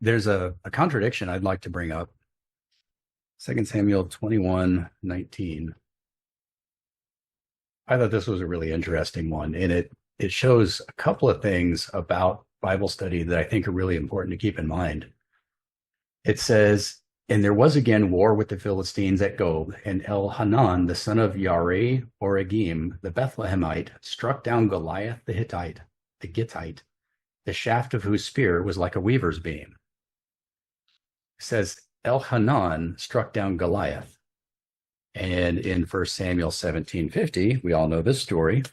There's a contradiction I'd like to bring up. 2 Samuel 21:19. I thought this was a really interesting one, and it shows a couple of things about Bible study that I think are really important to keep in mind. It says, "And there was again war with the Philistines at Gob, and Elhanan, the son of Yare or Agim, the Bethlehemite, struck down Goliath the Gittite, the shaft of whose spear was like a weaver's beam." It says Elhanan struck down Goliath. And in 1 Samuel 17:50, we all know this story.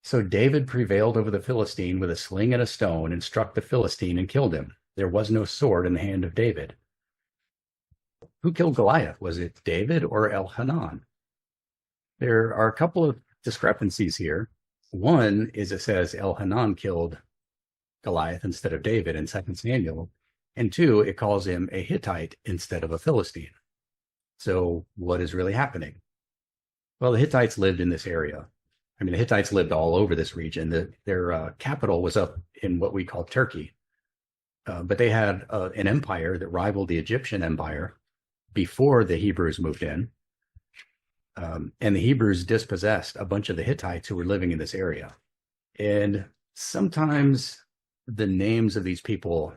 So David prevailed over the Philistine with a sling and a stone and struck the Philistine and killed him. There was no sword in the hand of David. Who killed Goliath? Was it David or Elhanan? There are a couple of discrepancies here. One is it says Elhanan killed Goliath instead of David in 2 Samuel. And two, it calls him a Hittite instead of a Philistine. So what is really happening? Well, the Hittites lived in this area. I mean, the Hittites lived all over this region. Their capital was up in what we call Turkey. But they had an empire that rivaled the Egyptian empire before the Hebrews moved in. And the Hebrews dispossessed a bunch of the Hittites who were living in this area. And sometimes the names of these people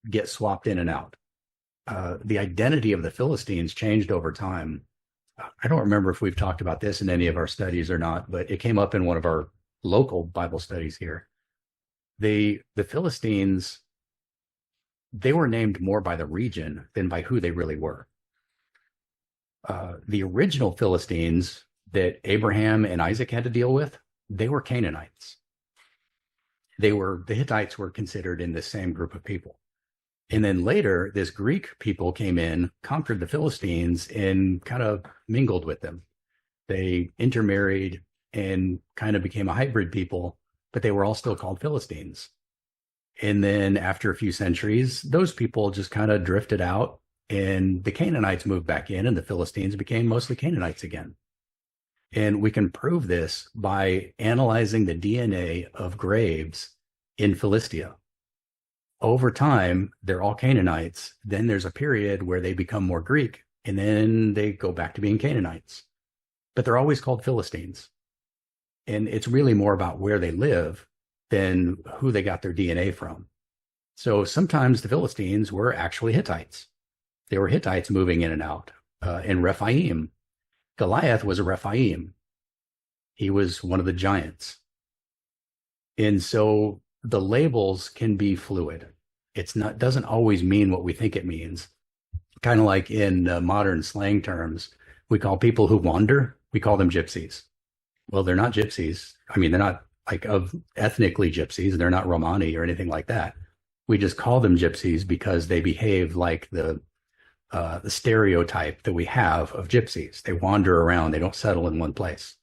get swapped in and out. The identity of the Philistines changed over time. I don't remember if we've talked about this in any of our studies or not, but it came up in one of our local Bible studies here. The Philistines, they were named more by the region than by who they really were. The original Philistines that Abraham and Isaac had to deal with, they were Canaanites. The Hittites were considered in the same group of people. And then later, this Greek people came in, conquered the Philistines, and kind of mingled with them. They intermarried and kind of became a hybrid people, but they were all still called Philistines. And then after a few centuries, those people just kind of drifted out, and the Canaanites moved back in, and the Philistines became mostly Canaanites again. And we can prove this by analyzing the DNA of graves in Philistia. Over time, they're all Canaanites. Then there's a period where they become more Greek, and then they go back to being Canaanites. But they're always called Philistines. And it's really more about where they live than who they got their DNA from. So sometimes the Philistines were actually Hittites. They were Hittites moving in and out. In Rephaim, Goliath was a Rephaim. He was one of the giants. And so the labels can be fluid. Doesn't always mean what we think it means. Kind of like in modern slang terms, we call people who wander, we call them gypsies. Well, they're not gypsies. I mean, they're not like of ethnically gypsies. They're not Romani or anything like that. We just call them gypsies because they behave like the stereotype that we have of gypsies. They wander around. They don't settle in one place.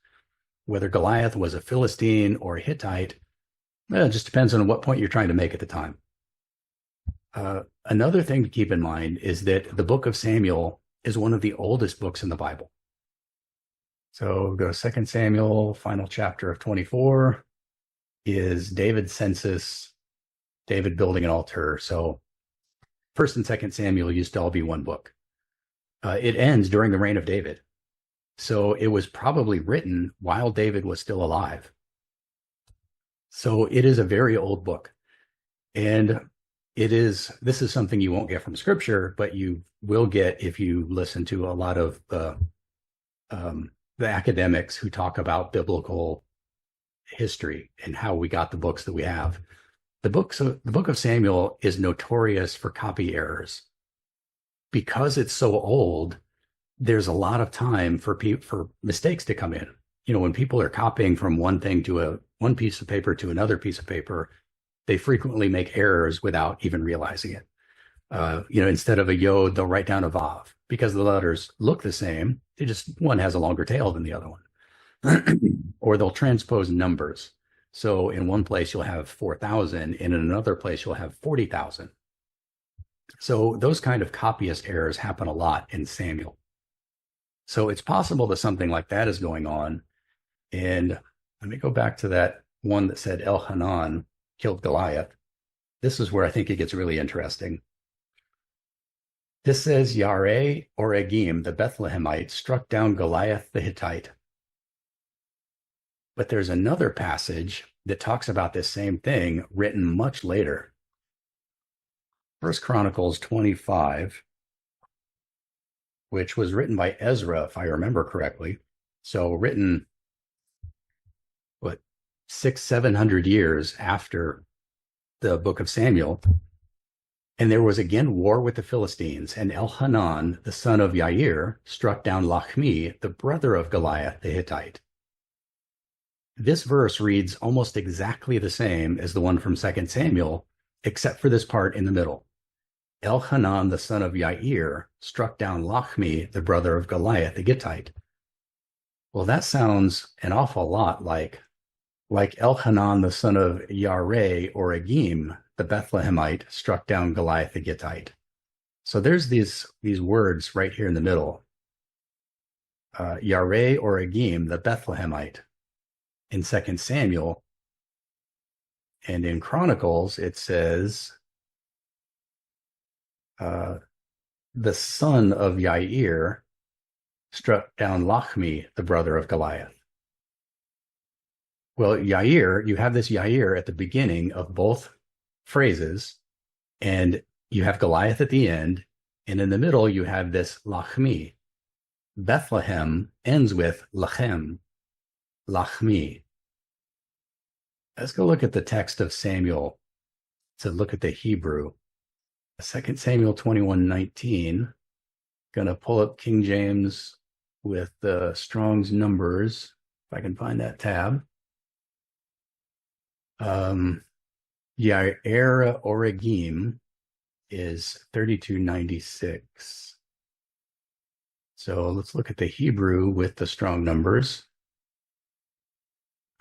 Whether Goliath was a Philistine or a Hittite, it just depends on what point you're trying to make at the time. Another thing to keep in mind is that the book of Samuel is one of the oldest books in the Bible. So go to 2 Samuel, final chapter of 24, is David's census, David building an altar. So 1 and 2 Samuel used to all be one book. It ends during the reign of David. So it was probably written while David was still alive. So it is a very old book. And this is something you won't get from scripture, but you will get if you listen to a lot of the academics who talk about biblical history and how we got the books that we have. The book of Samuel is notorious for copy errors. Because it's so old, there's a lot of time for mistakes to come in. You know, when people are copying from one thing to one piece of paper to another piece of paper, they frequently make errors without even realizing it. Instead of a yod, they'll write down a vav because the letters look the same. One has a longer tail than the other one. Or they'll transpose numbers. So in one place you'll have 4,000, and in another place you'll have 40,000. So those kind of copyist errors happen a lot in Samuel. So it's possible that something like that is going on. And let me go back to that one that said Elhanan killed Goliath. This is where I think it gets really interesting. This says Yare or Egim, the Bethlehemite, struck down Goliath the Hittite. But there's another passage that talks about this same thing written much later. First Chronicles 25, which was written by Ezra, if I remember correctly. So written, what, 700 years after the book of Samuel. And there was again war with the Philistines, and Elhanan, the son of Yair, struck down Lachmi, the brother of Goliath the Hittite. This verse reads almost exactly the same as the one from 2 Samuel, except for this part in the middle. Elhanan, the son of Yair, struck down Lachmi, the brother of Goliath the Gittite. Well, that sounds an awful lot like Elhanan, the son of Yare or Egim, the Bethlehemite, struck down Goliath the Gittite. So there's these words right here in the middle. Yare or Egim, the Bethlehemite, in 2 Samuel. And in Chronicles, it says, the son of Yair struck down Lachmi, the brother of Goliath. Well, Yair, you have this Yair at the beginning of both phrases, and you have Goliath at the end, and in the middle you have this Lachmi. Bethlehem ends with Lachem, Lachmi. Let's go look at the text of Samuel to look at the Hebrew. 2 Samuel 21:19. Going to pull up King James with the Strong's numbers, if I can find that tab. Yair Oregim is 3296. So let's look at the Hebrew with the strong numbers.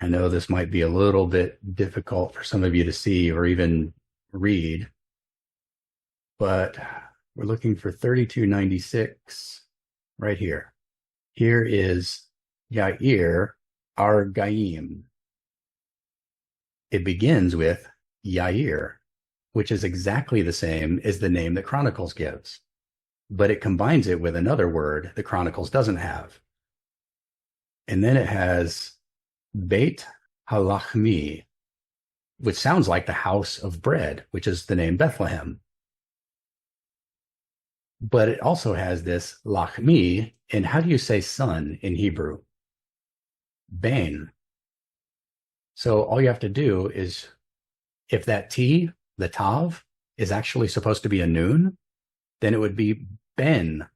I know this might be a little bit difficult for some of you to see or even read, but we're looking for 3296 right here. Here is Yair Argaim. It begins with Yair, which is exactly the same as the name that Chronicles gives, but it combines it with another word that Chronicles doesn't have. And then it has Beit Halachmi, which sounds like the house of bread, which is the name Bethlehem. But it also has this Lachmi, and how do you say son in Hebrew? Bain. So all you have to do is, if that T, the Tav, is actually supposed to be a noon, then it would be Ben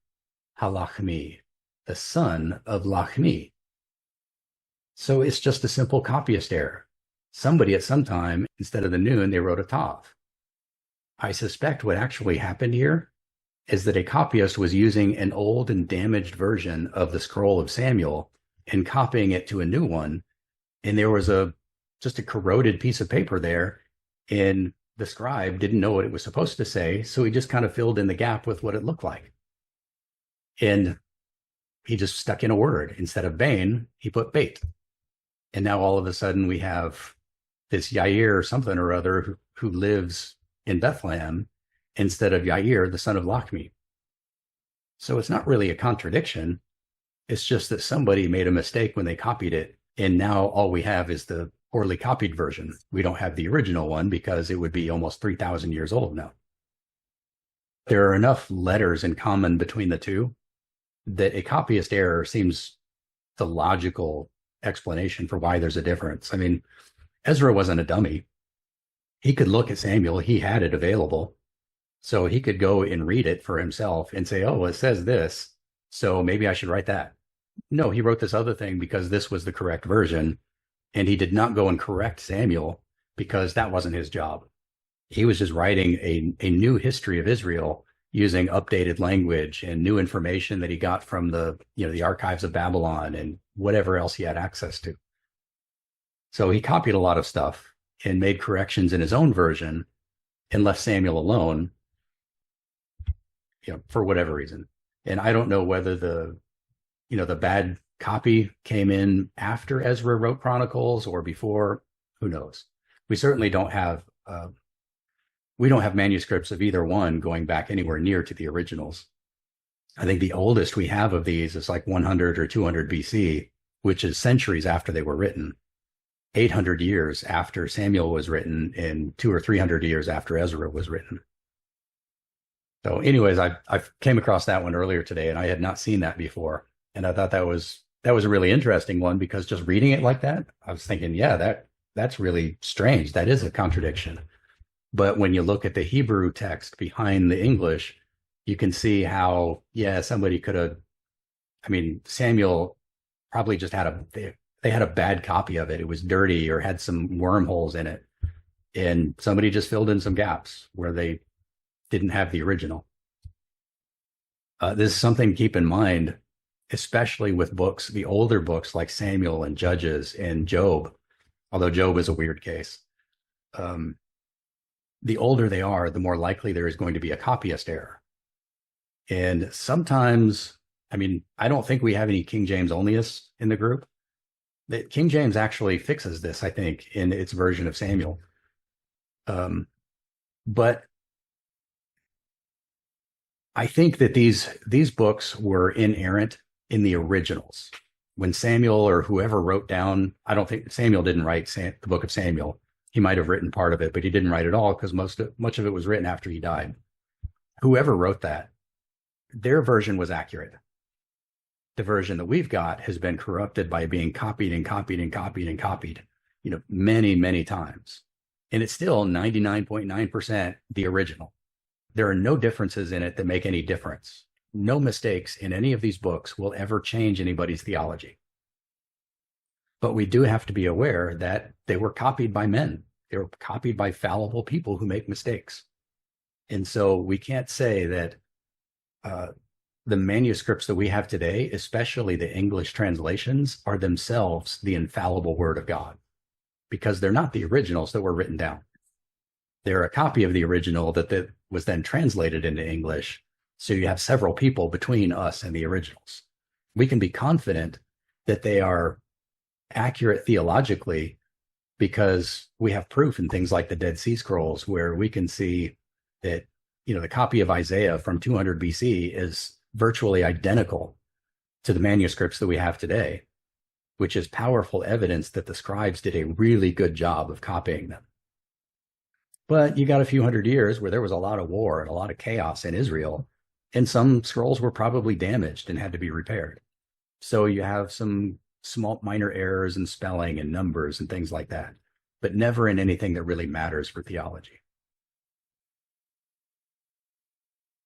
Halachmi, the son of Lachmi. So it's just a simple copyist error. Somebody at some time, instead of the noon, they wrote a Tav. I suspect what actually happened here is that a copyist was using an old and damaged version of the scroll of Samuel and copying it to a new one. And there was just a corroded piece of paper there, and the scribe didn't know what it was supposed to say, so he just kind of filled in the gap with what it looked like. And he just stuck in a word. Instead of Bain, he put bait. And now all of a sudden we have this Yair or something or other who lives in Bethlehem instead of Yair, the son of Lachmi. So it's not really a contradiction. It's just that somebody made a mistake when they copied it, and now all we have is the poorly copied version. We don't have the original one because it would be almost 3,000 years old now. There are enough letters in common between the two that a copyist error seems the logical explanation for why there's a difference. I mean, Ezra wasn't a dummy. He could look at Samuel. He had it available. So he could go and read it for himself and say, oh, it says this, so maybe I should write that. No, he wrote this other thing because this was the correct version. And he did not go and correct Samuel because that wasn't his job. He was just writing a new history of Israel using updated language and new information that he got from the archives of Babylon and whatever else he had access to. So he copied a lot of stuff and made corrections in his own version and left Samuel alone, for whatever reason. And I don't know whether the bad copy came in after Ezra wrote Chronicles or before. Who knows? We certainly don't have we don't have manuscripts of either one going back anywhere near to the originals. I think the oldest we have of these is like 100 or 200 BC, which is centuries after they were written, 800 years after Samuel was written, and 200 or 300 years after Ezra was written. So anyways, I came across that one earlier today, and I had not seen that before. And I thought that was a really interesting one, because just reading it like that, I was thinking, yeah, that's really strange. That is a contradiction. But when you look at the Hebrew text behind the English, you can see how, yeah, somebody could have, I mean, Samuel probably just had they had a bad copy of it. It was dirty or had some wormholes in it. And somebody just filled in some gaps where they didn't have the original. This is something to keep in mind, especially with books, the older books like Samuel and Judges and Job, although Job is a weird case. The older they are, the more likely there is going to be a copyist error. And sometimes, I mean, I don't think we have any King James onlyists in the group. King James actually fixes this, I think, in its version of Samuel. But I think that these books were inerrant in the originals. When Samuel or whoever wrote down, I don't think Samuel didn't write the book of Samuel. He might have written part of it, but he didn't write it all, because much of it was written after he died. Whoever wrote that, their version was accurate. The version that we've got has been corrupted by being copied and copied and copied and copied, many, many times. And it's still 99.9% the original. There are no differences in it that make any difference. No mistakes in any of these books will ever change anybody's theology. But we do have to be aware that they were copied by men. They were copied by fallible people who make mistakes. And so we can't say that the manuscripts that we have today, especially the English translations, are themselves the infallible word of God, because they're not the originals that were written down. They're a copy of the original that was then translated into English. So you have several people between us and the originals. We can be confident that they are accurate theologically because we have proof in things like the Dead Sea Scrolls, where we can see that, the copy of Isaiah from 200 BC is virtually identical to the manuscripts that we have today, which is powerful evidence that the scribes did a really good job of copying them. But you got a few hundred years where there was a lot of war and a lot of chaos in Israel, and some scrolls were probably damaged and had to be repaired. So you have some small minor errors in spelling and numbers and things like that, but never in anything that really matters for theology.